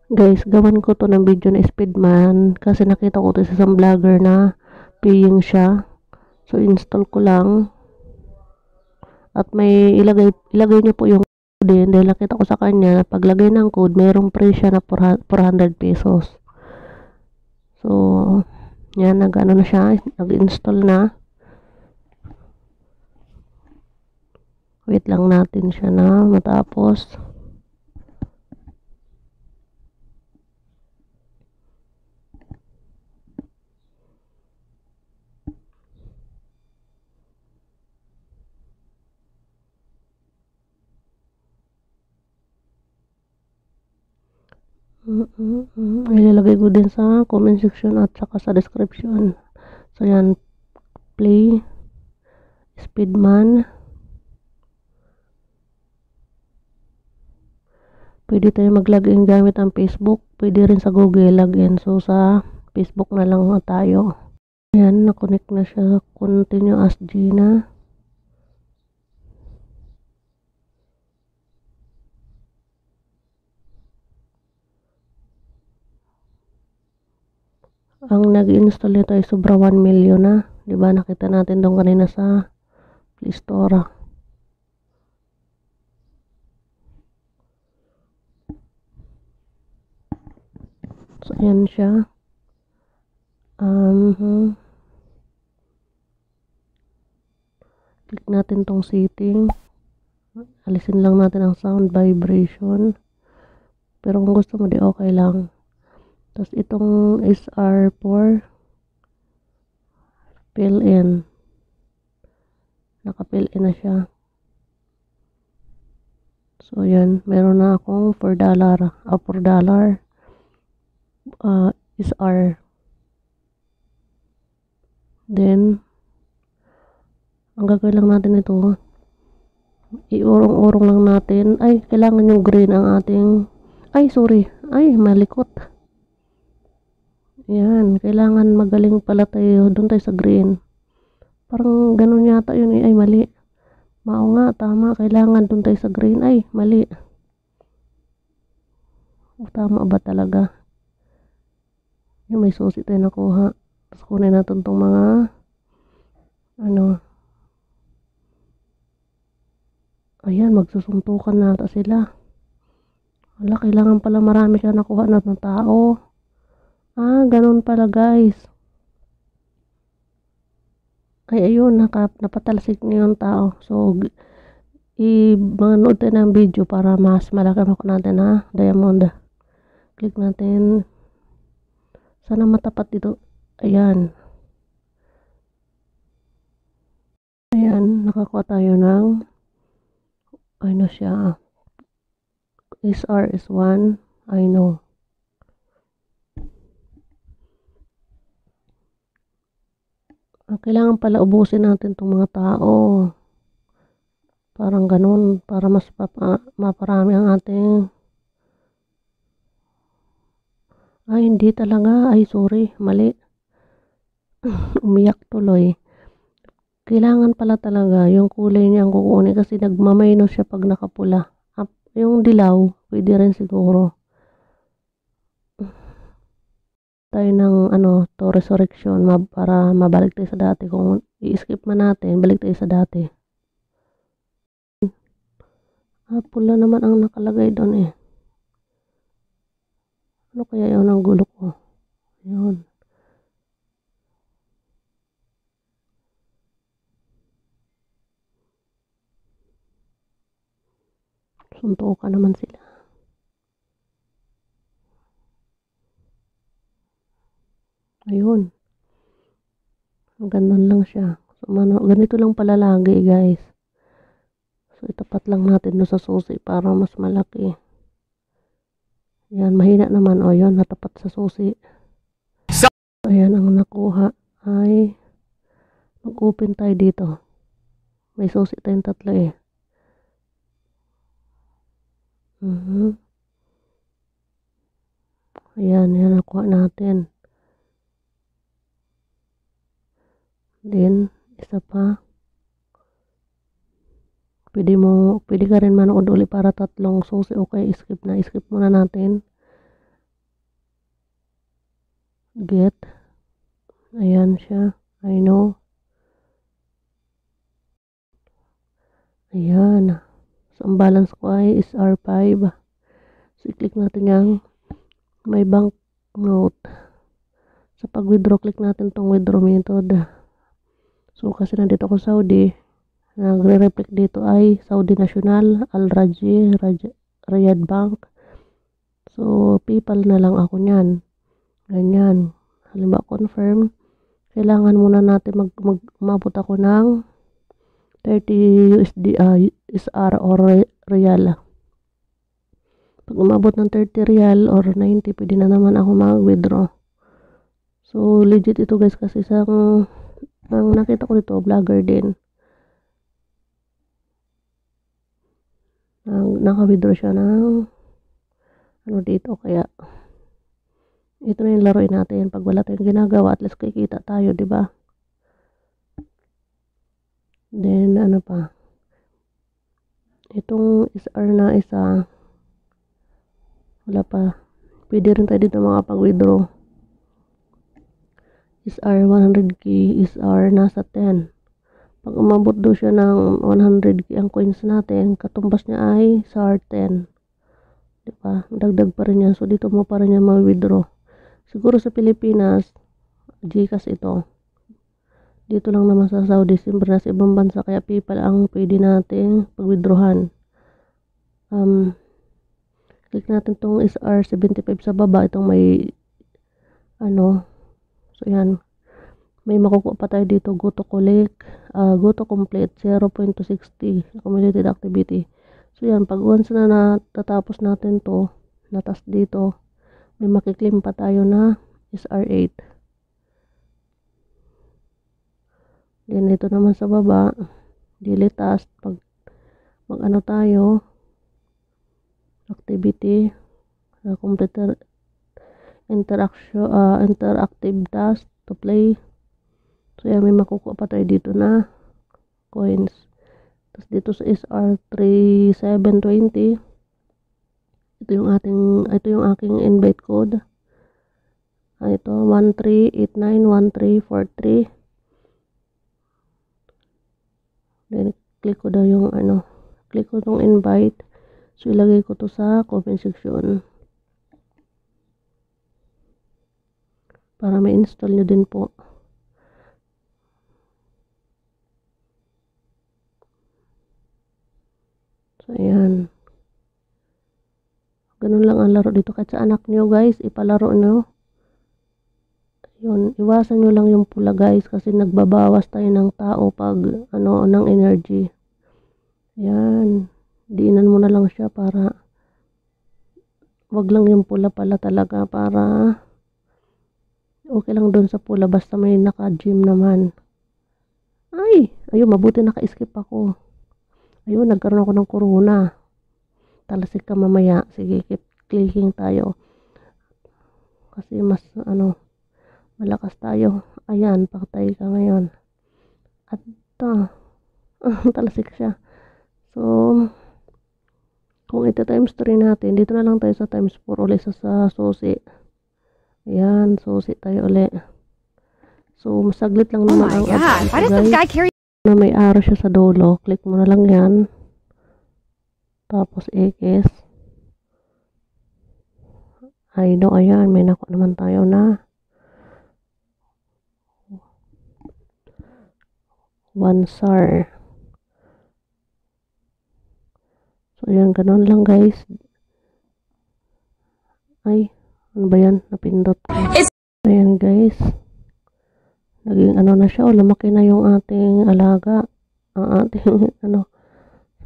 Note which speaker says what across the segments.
Speaker 1: Guys, gawan ko to ng video na Speedman kasi nakita ko to sa isang vlogger na paying siya. So, install ko lang at may ilagay niyo po yung code din dahil nakita ko sa kanya na paglagay ng code, mayroong free siya na 400 pesos. So, yan, nag-ano na siya, nag-install na. Wait lang natin siya na matapos. Ilalagay ko din sa comment section at saka sa description. So, yan, play Speedman. Pwede tayo mag-login gamit ang Facebook. Pwede rin sa Google login. So, sa Facebook na lang tayo. Ayan, na-connect na siya. Continue as Gina. Ang nag-install nito ay sobra 1 million na. Diba, nakita natin doon kanina sa Play Store. So, ayan siya. Click natin tong setting. Alisin lang natin ang sound vibration. Pero kung gusto mo, di okay lang. Tapos itong SR4 fill in. Naka-fill in na siya. So, yan. Meron na akong $4. $4 SR. Then, ang gagawin lang natin ito, iurong-urong lang natin. Ay, kailangan yung green ang ating, ay, sorry. Ay, malikot. Yan, kailangan magaling pala tayo. Doon tayo sa green. Parang ganun yata yun eh. Ay, mali. Mao nga, tama. Kailangan doon tayo sa green. Ay, mali. Tama ba talaga? Yung may susi tayo nakuha. Tapos kunin natin itong mga ayan, magsusuntukan nata sila. Wala, kailangan pala marami siya nakuha na ng tao. Ganun pala guys. Ay, ayun, napatalsik niyo yung tao. So, manood tayo ng video para mas malaki makuha natin diamond. Click natin. Sana matapat dito. Ayan. Ayan, nakakuha tayo ng ano siya. SR is 1. I know. Kailangan pala ubusin natin itong mga tao. Parang ganun. Para mas maparami ang ating. Ay, hindi talaga. Ay, sorry. Mali. Umiyak tuloy. Kailangan pala talaga yung kulay niya ang kukunin kasi nagmamayno siya pag nakapula. Yung dilaw, pwede rin siguro. Tayo ng to resurrection para mabalik tayo sa dati. Kung i-skip man natin, balik tayo sa dati. Pula naman ang nakalagay doon eh. Ano kaya yun ang gulo ko? Yun. Suntukan naman sila. Ayun. Ganun lang siya. So, ganito lang pala lagi guys. So, itapat lang natin no sa susi para mas malaki. Yan, mahina naman. O, yun, natapat sa susi. So, ayan, ang nakuha ay mag-open tayo dito. May susi tayong tatlo eh. Ayan, yan, nakuha natin. Then, isa pa. Pwede ka rin manood ulit para tatlong susi. Okay, skip muna natin. Get. Ayan siya. I know. Ayan. So, ang balance ko ay is R5. So, i-click natin yung may bank note. Sa pag-withdraw, click natin tong withdraw method. So, kasi nandito ako Saudi, nagre-reflect dito ay Saudi National, Al-Raji, Riyadh Bank. So, PayPal na lang ako niyan. Ganyan. Halimbawa, confirm. Kailangan muna natin umabot ako ng 30 USD, SR or Real. Pag umabot ng 30 Real or 90, pwede na naman ako mag-withdraw. So, legit ito guys kasi ang nakita ko dito, vlogger din. Naka-withdraw siya ng ano dito, kaya ito na yung laruin natin. Pag wala tayong ginagawa, at least kikita tayo, di ba? Then, ano pa? Itong SR na isa, wala pa. Pwede rin tayo dito makapag-withdraw. SR 100k, SR nasa 10. Pag umabot daw siya ng 100k ang coins natin, katumbas niya ay SR 10. Diba? Dagdag pa rin yan. So, dito mo pa rin yan ma-withdraw. Siguro sa Pilipinas, GCash ito. Dito lang naman sa Saudi, siyempre na sa ibang bansa, kaya PayPal ang pwede natin pag-withdrawhan. Click natin itong SR75 sa baba, itong may so yan, may makukuha pa tayo dito, go to complete 0.260 accumulated activity. So yan, pag once na natatapos natin to, natas dito, may makiklaim pa tayo na SR8. Then ito naman sa baba, daily task, pag mag-ano tayo, activity, computer interactive task to play. So yan, may makukuha pa tayo dito na coins. Tapos dito sa SR3720, ito yung aking invite code. Ito 13891343. Then click ko daw yung click ko tong invite. So ilagay ko to sa comment section para may install nyo din po. So ayan, ganun lang ang laro dito. Kahit sa anak nyo guys, ipalaro nyo yun, iwasan nyo lang yung pula guys, kasi nagbabawas tayo ng tao pag ng energy. Yan, diinan mo na lang siya para wag lang yung pula pala talaga, para okay lang doon sa pula, basta may naka-gym naman. Ayun, mabuti naka-skip ako. Ayun, nagkaroon ako ng corona. Talasik ka mamaya. Sige, keep clicking tayo kasi mas malakas tayo. Ayan, patay ka ngayon. At talasik siya. So, kung ito times 3 natin, dito na lang tayo sa times 4 ulit sa susi. Ayan, susi tayo ulit. So, masaglit lang naman ang
Speaker 2: God, why does this guy carry
Speaker 1: na may arrow siya sa dulo. Click mo na lang yan. Tapos X. Ayan, may nakuha naman tayo na 1 SAR. So, ayan, ganun lang guys. Ano ba yan? Napindot ko. Ayan guys. Naging na siya, lumaki na yung ating alaga. Ang ating,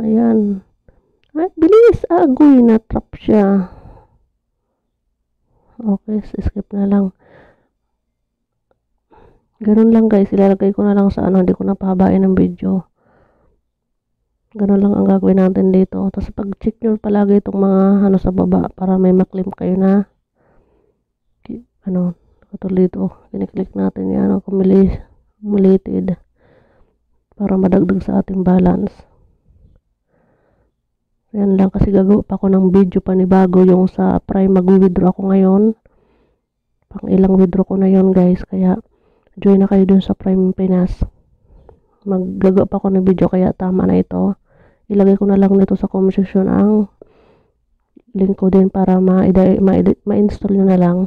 Speaker 1: Ayan. Bilis! Agoy, na-trap siya. Okay, skip na lang. Ganun lang guys, ilalagay ko na lang sa hindi ko na pahabain ng video. Ganun lang ang gagawin natin dito. Tapos pag-check nyo palagi itong mga sa baba para may maklaim kayo na katulad dito. Kiniklik natin yan, accumulated para madagdag sa ating balance. Yan lang kasi gagawa pa ako ng video panibago yung sa Prime, mag-withdraw ako ngayon. Pang ilang withdraw ko na yon guys. Kaya join na kayo dun sa Prime Pinas. Maggagawa pa ako ng video kaya tama na ito. Ilagay ko na lang dito sa comment section ang link ko din para ma-install nyo na lang.